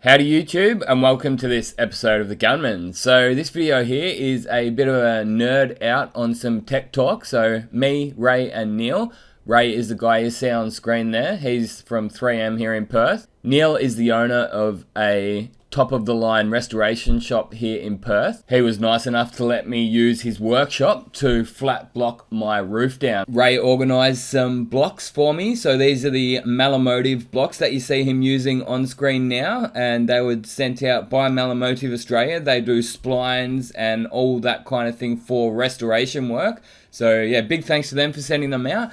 Howdy YouTube, and welcome to this episode of the Gunman. So this video here is a bit of a nerd out on some tech talk. So me, Ray and Neil. Ray is the guy you see on screen there. He's from 3M here in Perth. Neil is the owner of a top-of-the-line restoration shop here in Perth. He was nice enough to let me use his workshop to flat block my roof down. Ray organised some blocks for me. So these are the Malamotive blocks that you see him using on screen now, and they were sent out by Malamotive Australia. They do splines and all that kind of thing for restoration work. So yeah, big thanks to them for sending them out.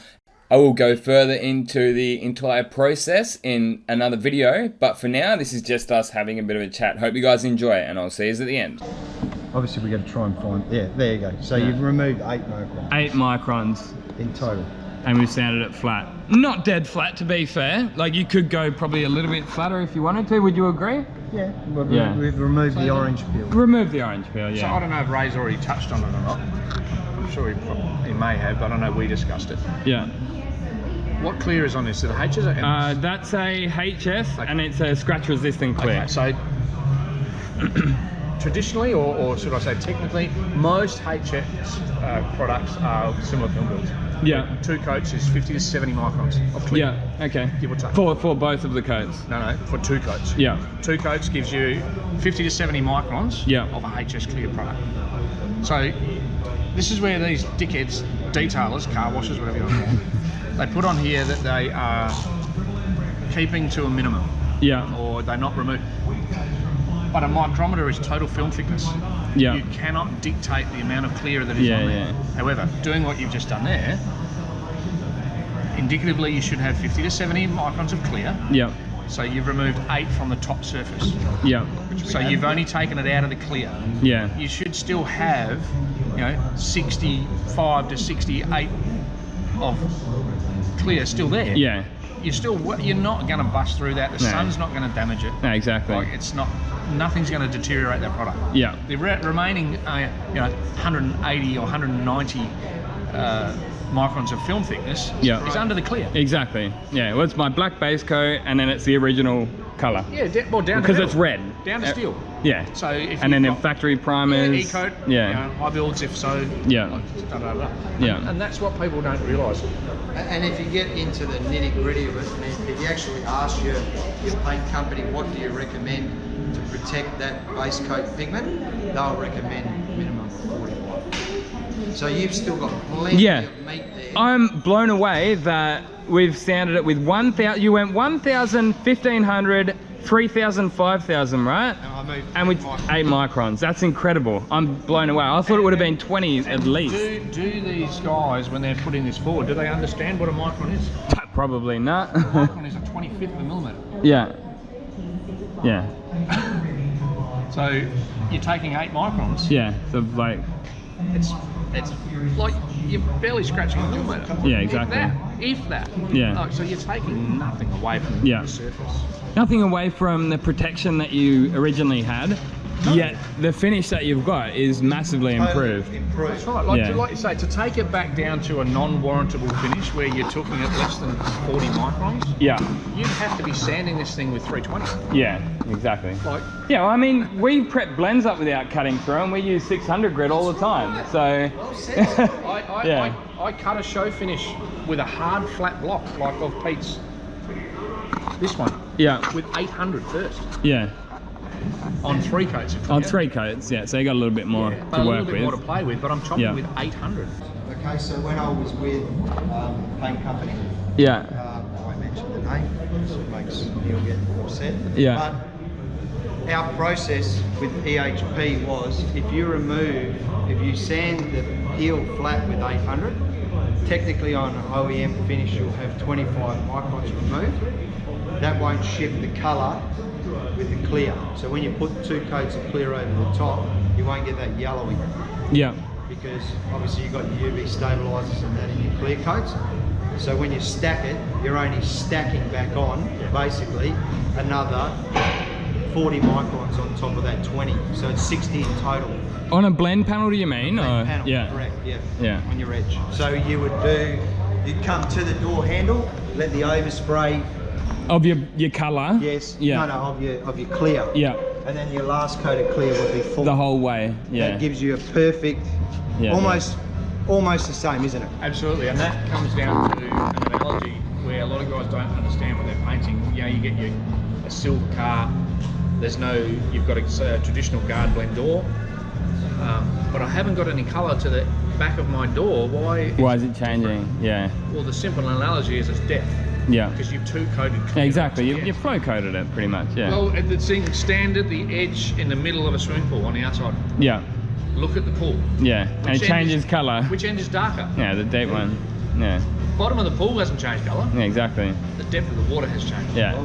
I will go further into the entire process in another video, but for now, this is just us having a bit of a chat. Hope you guys enjoy it, and I'll see you at the end. Obviously, we're going to try and find, yeah, there you go. So you've removed 8 microns. 8 microns. In total. And we've sanded it flat. Not dead flat, to be fair. Like, you could go probably a little bit flatter if you wanted to. Would you agree? Yeah. We've removed the orange peel. Remove the orange peel, yeah. So I don't know if Ray's already touched on it or not. I'm sure he may have, but I know we discussed it. Yeah. What clear is on this? Is it a HS or MS? That's a HS, and it's a scratch resistant clear. Okay, so traditionally, or should I say technically, most HS products are similar film builds. Yeah. 2 coats is 50 to 70 microns of clear. Yeah, okay. Give or take. For both of the coats? No, for 2 coats. Yeah. 2 coats gives you 50 to 70 microns of a HS clear product. So this is where these dickheads, detailers, car washers, whatever you want to call them, they put on here that they are keeping to a minimum. Yeah. Or they're not removed. But a micrometer is total film thickness. Yeah. You cannot dictate the amount of clear that is on there. Yeah. However, doing what you've just done there, indicatively you should have 50 to 70 microns of clear. Yeah. So you've removed 8 from the top surface. Yeah. So you've only taken it out of the clear. Yeah. You should still have, 65 to 68 of clear still there. Yeah. You're not going to bust through that. The sun's not going to damage it. No, exactly. Like, nothing's going to deteriorate that product. Yeah. The remaining, 180 or 190 microns of film thickness is under the clear. Exactly. Yeah. Well, it's my black base coat, and then it's the original colour. Yeah. Down to because it's red. Down to steel. Yeah. So if and then in factory primers. Yeah, E-coat. Yeah. High builds if so. Yeah. Yeah. And that's what people don't realise. And if you get into the nitty gritty of it, and if you actually ask your paint company what do you recommend to protect that base coat pigment, they'll recommend minimum of 41. So you've still got plenty of meat there. I'm blown away that we've sanded it with 1,000. You went 1,000, 1,500, 3,000, 5,000, right? And with 8 microns. That's incredible. I'm blown away. I thought it would have been 20 at least. Do these guys, when they're putting this forward, do they understand what a micron is? Probably not. A micron is a 25th of a millimetre. Yeah. Yeah. So you're taking 8 microns. Yeah. So like. It's like you're barely scratching a millimetre. Yeah, exactly. If that. Yeah. Oh, so you're taking nothing away from the surface. Nothing away from the protection that you originally had, yet the finish that you've got is massively improved. That's right. Like you say, to take it back down to a non-warrantable finish where you're talking at less than 40 microns, you'd have to be sanding this thing with 320. Yeah, exactly. Well, I mean, we prep blends up without cutting through them. We use 600 grit all the time. So I cut a show finish with a hard flat block like of Pete's. This one. Yeah. With 800 first. Yeah. On 3 coats. On 3 coats, yeah. So you got a little bit more to work with. A little bit more to play with, but I'm chopping with 800. Okay, so when I was with paint company, I mentioned the name, so it makes Neil get upset. Yeah. But our process with EHP was if you sand the peel flat with 800, technically on an OEM finish you'll have 25 microns removed. That won't shift the colour with the clear. So when you put 2 coats of clear over the top, you won't get that yellowing. Yeah. Because obviously you've got your UV stabilisers and that in your clear coats. So when you stack it, you're only stacking back on, basically, another 40 microns on top of that 20. So it's 60 in total. On a blend panel, do you mean? Blend panel, correct, yeah. On your edge. So you'd come to the door handle, let the overspray Of your colour? Yes. Yeah. No, of your clear. Yeah. And then your last coat of clear would be full. The whole way. Yeah. That gives you a perfect, almost the same, isn't it? Absolutely, and that comes down to an analogy where a lot of guys don't understand when they're painting. You know, you get a silver car. You've got a traditional guard blend door, but I haven't got any colour to the back of my door. Why is it changing? Yeah. Well, the simple analogy is it's depth. Yeah. Because you've two-coated. Yeah, exactly. You flow coated it pretty much. Yeah. Well, it's in standard, the edge in the middle of a swimming pool on the outside. Yeah. Look at the pool. Yeah, and it changes colour. Which end is darker? Yeah, the deep one. Yeah. Bottom of the pool hasn't changed colour. Yeah, exactly. The depth of the water has changed. Yeah.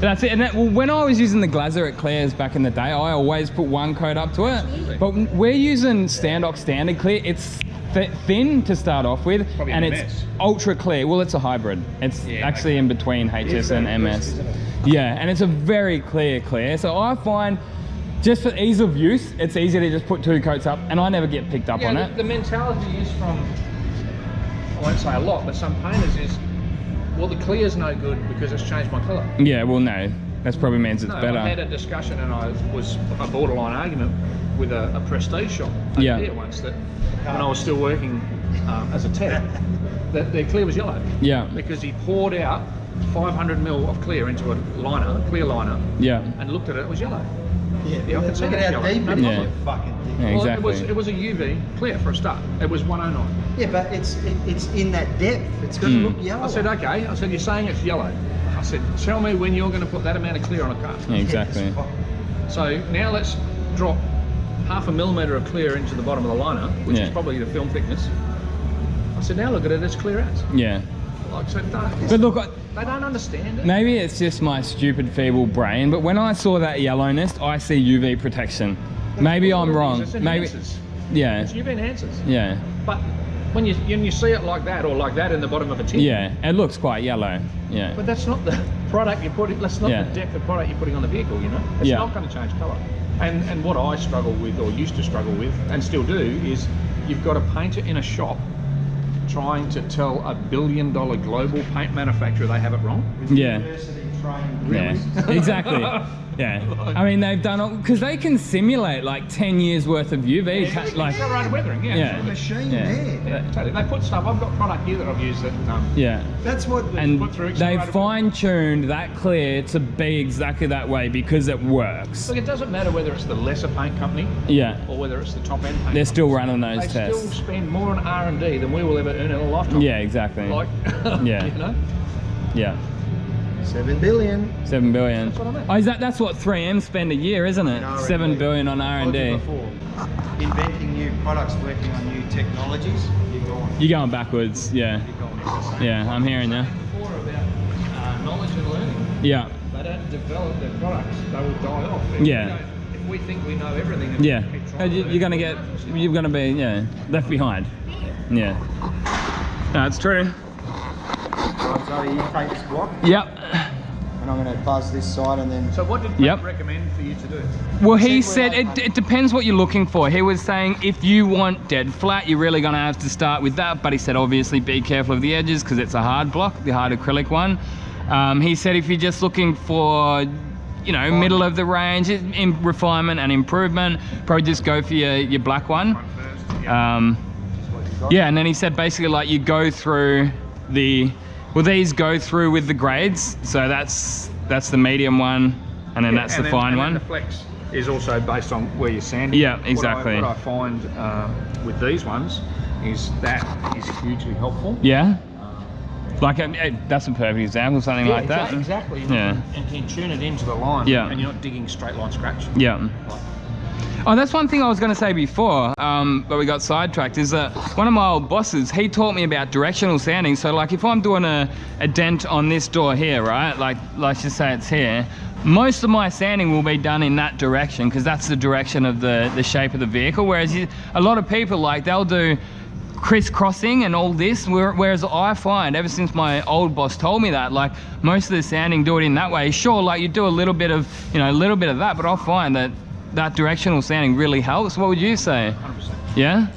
That's it. And well, when I was using the Glazer at Claire's back in the day, I always put one coat up to it. Absolutely. But we're using Standox Standard Clear. It's thin to start off with, Probably and an it's MS. ultra clear. Well, it's a hybrid. It's actually in between HS and MS. Yeah, and it's a very clear. So I find, just for ease of use, it's easy to just put 2 coats up, and I never get picked up on it. The mentality is from, I won't say a lot, but some painters is, well, the clear's no good because it's changed my colour. Yeah, well, no. That probably means it's better. I had a discussion, and I was a borderline argument with a prestige shop over there once, that when I was still working as a tech, that their clear was yellow. Yeah. Because he poured out 500 ml of clear into a clear liner, and looked at it, it was yellow. Yeah, I can see Look it's at how yellow. deep No it is. problem. Fucking deep. Yeah, Well, exactly. it was a UV clear for a start. It was 109. Yeah, but it's in that depth. It's going to look yellow. I said, okay. I said, you're saying it's yellow. I said, tell me when you're going to put that amount of clear on a car. Yeah, exactly. So now let's drop 0.5 millimetre of clear into the bottom of the liner, which is probably the film thickness. I said, now look at it, it's clear as. Yeah. Like, so But look, they don't understand it. maybe it's just my stupid, feeble brain, but when I saw that yellowness, I see UV protection. Maybe I'm wrong. It's Maybe. enhancers. Yeah. It's UV enhancers. Yeah. But when you see it like that, or like that in the bottom of a tin. Yeah. It looks quite yellow. Yeah. But that's not the product you're putting. That's not the depth of product you're putting on the vehicle. You know, it's not going to change colour. And what I struggle with, or used to struggle with, and still do, is you've got a painter in a shop trying to tell a $1 billion global paint manufacturer they have it wrong. Yeah. University trained. Yeah. Exactly. Yeah. I mean, they've done it because they can simulate like 10 years worth of UV. Like, Accelerated weathering, Yeah. Machine Yeah. there. Yeah, totally. They put stuff. I've got product here that I've used that. yeah. That's what. And put through they accelerated fine-tuned that clear to be exactly that way because it works. Look, it doesn't matter whether it's the lesser paint company Yeah. or whether it's the top end paint. They're still running those They tests. still spend more on R&D than we will ever earn in a lifetime. Yeah, exactly. Like, Yeah. you know. Yeah. 7 billion. 7 billion. That's what I meant. Oh, that's what 3M spend a year, isn't it? In R&D. 7 billion on R&D. Before. Inventing new products, working on new technologies. You're going. You're going backwards. Yeah. You're going. Yeah, I'm hearing you. Before about knowledge and learning. Yeah. They don't develop their products; they will die off. Yeah. If we think we know everything, and Yeah. keep trying to You're gonna get. You're gonna be left behind. Yeah. No, it's true. Right, so you take this block, Yep. and I'm going to buzz this side, and then. So, what did Pete recommend for you to do? Well, he Said said we're it depends what you're looking for. He was saying if you want dead flat, you're really going to have to start with that. But he said obviously be careful of the edges because it's a hard block, the hard acrylic one. He said if you're just looking for, middle of the range in refinement and improvement, probably just go for your black one. Yeah, and then he said basically like you go through these go through with the grades. So that's the medium one, and then that's the fine one. And the flex is also based on where you're sanding. Yeah, exactly. What I find with these ones is that is hugely helpful. Yeah. Like that's a perfect example, something like that. Exactly. Yeah. And you can tune it into the line. Yeah. And you're not digging straight line scratch. Yeah. Oh, that's one thing I was going to say before, but we got sidetracked, is that one of my old bosses, he taught me about directional sanding. So like if I'm doing a dent on this door here, right, like let's just say it's here, most of my sanding will be done in that direction because that's the direction of the shape of the vehicle. Whereas a lot of people, like they'll do crisscrossing and all this, whereas I find ever since my old boss told me that, like most of the sanding do it in that way. Sure, like you do a little bit of that, but I'll find that directional sanding really helps. What would you say? 100%. Yeah?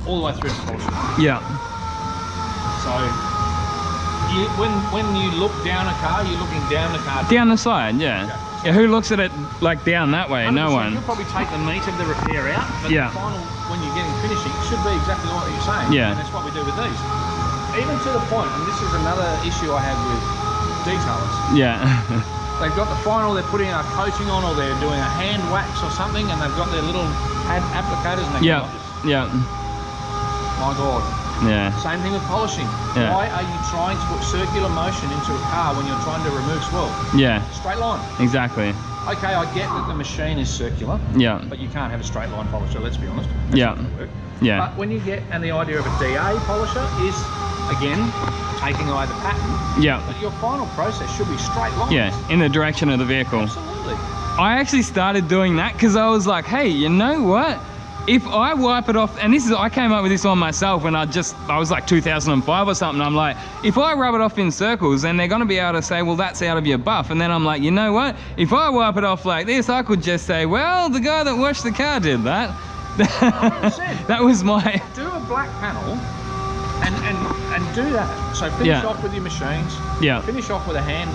All the way through the polish. Yeah. So when you look down a car, you're looking down the car. Down the side, yeah. Yeah, who looks at it like down that way? No one. You'll probably take the meat of the repair out, but yeah. the final, when you're getting finishing, it should be exactly what you're saying. Yeah. And that's what we do with these. Even to the point, and this is another issue I have with detailers. Yeah. They've got the final, they're putting a coating on, or they're doing a hand wax or something, and they've got their little pad applicators, and they yeah. Yeah. My God. Yeah. Same thing with polishing. Yeah. Why are you trying to put circular motion into a car when you're trying to remove swirl? Yeah. Straight line. Exactly. Okay, I get that the machine is circular. Yeah. But you can't have a straight line polisher, let's be honest. That's yeah. not gonna work. Yeah. But when you get, and the idea of a DA polisher is, again, taking away the pattern. Yeah. But your final process should be straight lines. Yeah, in the direction of the vehicle. Absolutely. I actually started doing that because I was like, hey, you know what? If I wipe it off, and this is, I came up with this on myself when I was like 2005 or something. I'm like, if I rub it off in circles, then they're gonna be able to say, well, that's out of your buff. And then I'm like, you know what? If I wipe it off like this, I could just say, well, the guy that washed the car did that. 100%. That was my... Do a black panel and do that. So finish off with your machines. Yeah. Finish off with a hand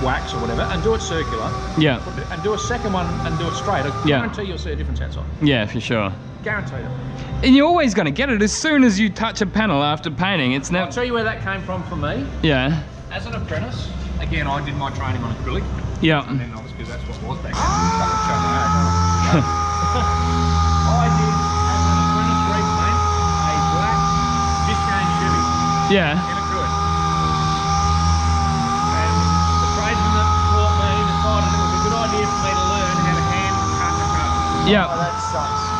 wax or whatever, and do it circular. Yeah. And do a second one and do it straight. I guarantee you'll see a difference outside. Yeah, for sure. Guaranteed it. And you're always going to get it as soon as you touch a panel after painting. It's never... I'll tell you where that came from for me. Yeah. As an apprentice, again, I did my training on acrylic. Yeah. And then obviously that's what was back then. I can show my age. I did, as an apprentice repaint, a black Biscayne Chevy. Yeah. In acrylic. And the tradesman that taught me decided it was a good idea for me to learn how to hand cut the car. Yeah. Oh, that sucks.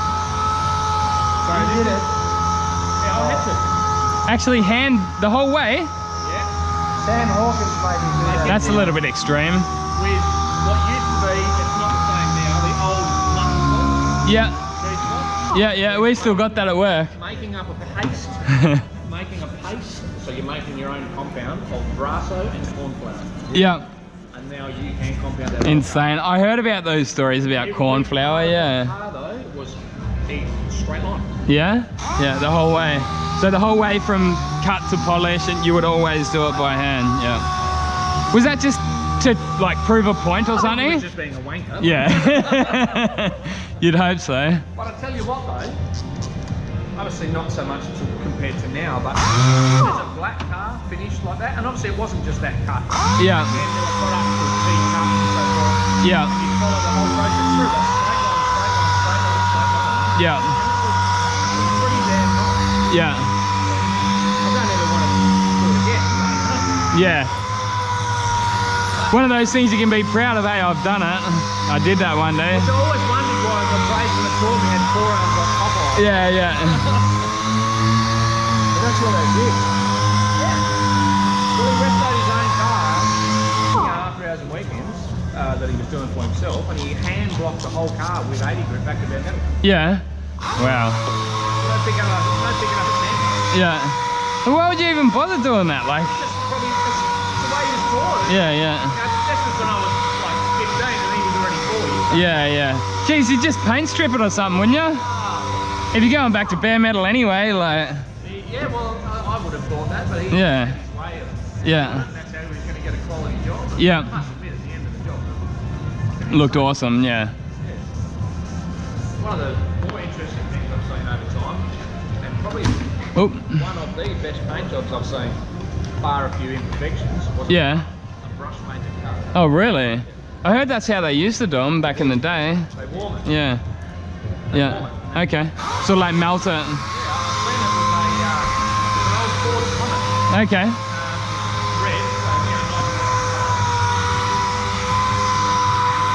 So You did it. Yeah, I had to. Actually hand the whole way? Yeah. Sam Hawkins made me do that. That's a little bit extreme. With what used to be, it's not the same now, the old mutton block, Yeah. cheese block. Yeah, yeah, we still got that at work. Making up a paste. Making a paste, so you're making your own compound of brasso and corn flour. Yeah. And now you can compound that. Insane. I heard about those stories about corn flour, yeah. The car though was a straight line. Yeah? Yeah, the whole way. So the whole way from cut to polish, and you would always do it by hand, yeah. Was that just to like prove a point or It something? was just being a wanker. Yeah. You'd hope so. But I tell you what though, obviously not so much compared to now, but there's a black car finished like that, and obviously it wasn't just that cut. Yeah. Then there were products with T-cut and so forth. Yeah. And you follow the whole process through that straight line, straight line, straight line, straight line. Yeah. It was pretty damn nice. Yeah. I don't ever want to do it again. Yeah. One of those things you can be proud of, hey, I've done it. I did that one day. Which I always wondered why the tradesman that taught me had forearms like Popeye. Yeah, yeah. But that's what they did. Yeah. Well, he restored his own car, after hours and weekends, that he was doing for himself, and he hand blocked the whole car with 80 grit back to bare metal. Yeah. Wow. No picking up at sand. Yeah. Well, why would you even bother doing that? Like. Just probably just the way he was taught. Yeah, yeah. This was when I was like 15 and he was already 40. Yeah, yeah. Geez, you'd just paint strip it or something, wouldn't you? If you're going back to bare metal anyway, like. Yeah, well, I would have thought that, but he Yeah. had his way of Yeah. and that's how he was going to get a quality job. Yeah. I must admit, at the end of the job. Looked awesome, yeah. One of the more interesting things I've seen over time, and probably Oh. one of the best paint jobs I've seen, bar a few imperfections, was Yeah. a brush painted car. Oh, really? I heard that's how they used to do them back in the day. They warm it. Yeah. Yeah. Okay. So like melt it. Yeah, I've seen it with an old Ford Comet. Okay. Red, so, you know, nice.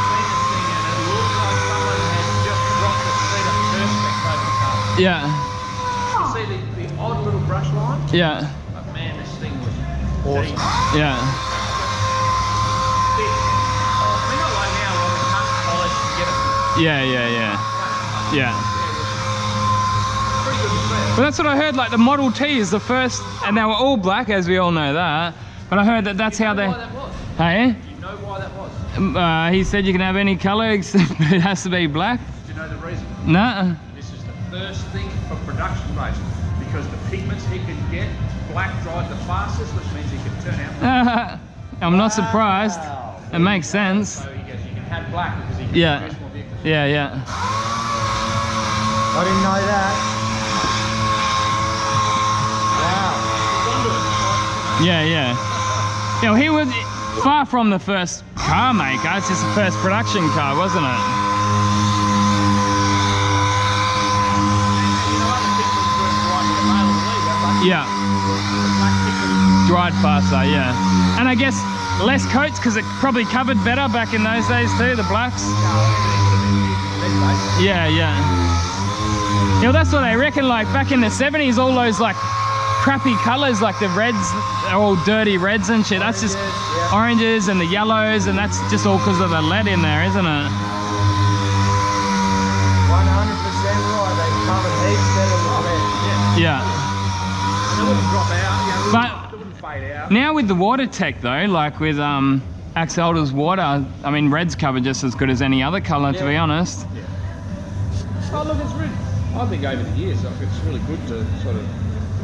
Seen this thing and it looked like someone had just dropped the seat of perspex over the car. Yeah. You see the odd little brush line? Yeah. But man, this thing was awesome. Yeah. Thick. I mean, not like now where we cut, polish, and get it. Yeah, yeah, yeah. Yeah. Pretty good to see. Well, that's what I heard. Like the Model T is the first, and they were all black, as we all know that. But I heard that that's how they. Why that was? Hey. Do you know why that was? He said you can have any colour, except it has to be black. Do you know the reason? No. This is the first thing for production base. because the pigments he could get, black dried the fastest, which means he could turn out. I'm not surprised. It makes sense. So he goes, you can have black because he can produce more vehicles. Yeah. I didn't know that. Wow. Yeah. You know, he was far from the first car maker. It's just the first production car, wasn't it? Yeah. Dried faster, yeah. And I guess less coats because it probably covered better back in those days too, the blacks. Yeah. You know, that's what I reckon, like back in the 70s, all those like crappy colors, like the reds are all dirty reds and shit. That's just oranges and the yellows, and that's just all because of the lead in there, isn't it? 100% right. They covered heaps better with red. Yeah. It wouldn't drop out, But it wouldn't fade out. now with the water tech though, like with Axelda's water, I mean red's covered just as good as any other color, to be honest. Yeah. Oh look, it's really, I think over the years, like, it's really good to sort of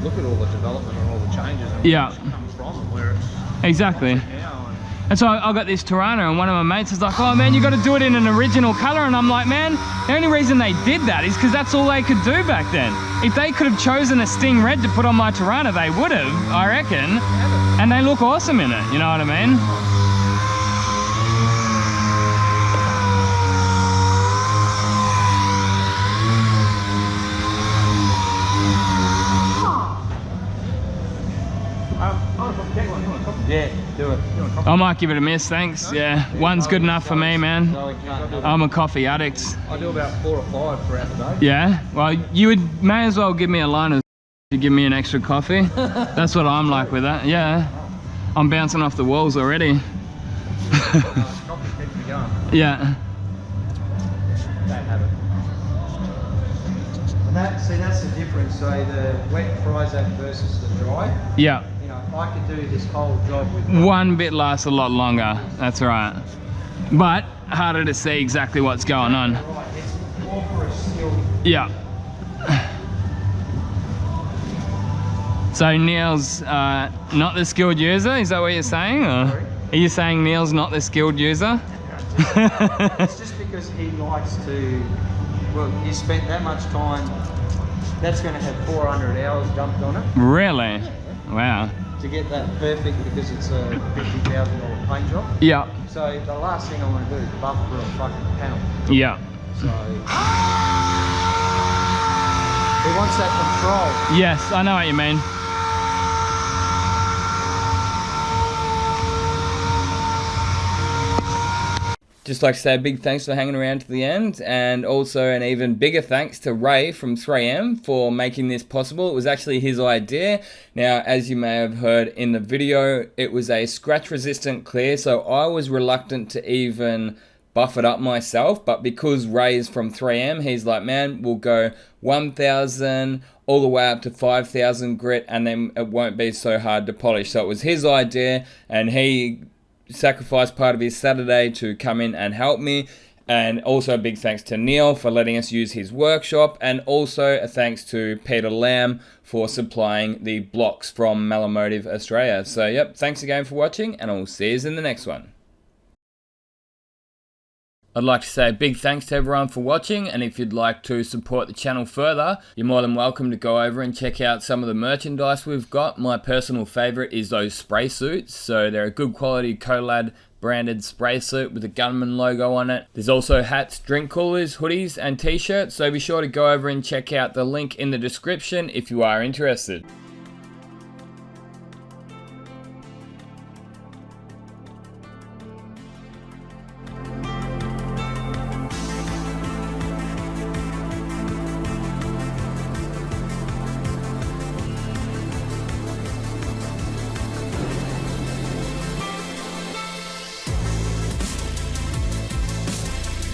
look at all the development and all the changes and where it's come from and where it's Exactly. now. And so I got this Tirana, and one of my mates was like, oh man, you got to do it in an original color. And I'm like, man, the only reason they did that is because that's all they could do back then. If they could have chosen a Sting Red to put on my Tirana, they would have, I reckon. And they look awesome in it, you know what I mean? Yeah, do it. I might give it a miss, thanks. Yeah, one's good enough for me, man. I'm a coffee addict. I do about 4 or 5 throughout the day. Yeah, well, you may as well give me a line of to give me an extra coffee. That's what I'm like with that. Yeah, I'm bouncing off the walls already. Coffee keeps me going. Yeah. Don't have it. And that's the difference. So the wet fries that versus the dry. Yeah. You know, I could do this whole job with One bit lasts a lot longer. That's right. But harder to see exactly what's going on. right. It's more for a skill. Yeah. So Neil's not the skilled user, is that what you're saying? Or Sorry? are you saying Neil's not the skilled user? It's just because he likes to. Well, he spent that much time. That's going to have 400 hours dumped on it Really? Wow. to get that perfect because it's a $50,000 paint job. Yeah. So the last thing I want to do is buff for a fucking panel. Yeah. So he wants that control. Yes, I know what you mean. Just like to say a big thanks for hanging around to the end, and also an even bigger thanks to Ray from 3M for making this possible. It was actually his idea. Now, as you may have heard in the video, it was a scratch resistant clear, so I was reluctant to even buff it up myself, but because Ray's from 3M, he's like, man, we'll go 1,000 all the way up to 5,000 grit, and then it won't be so hard to polish. So it was his idea, and he sacrificed part of his Saturday to come in and help me. And also a big thanks to Neil for letting us use his workshop, and also a thanks to Peter Lamb for supplying the blocks from Malamotive Australia. So yep, thanks again for watching, and I'll see you in the next one. I'd like to say a big thanks to everyone for watching, and if you'd like to support the channel further, you're more than welcome to go over and check out some of the merchandise we've got. My personal favourite is those spray suits, so they're a good quality Colad branded spray suit with the Gunman logo on it. There's also hats, drink coolers, hoodies and t-shirts, so be sure to go over and check out the link in the description if you are interested.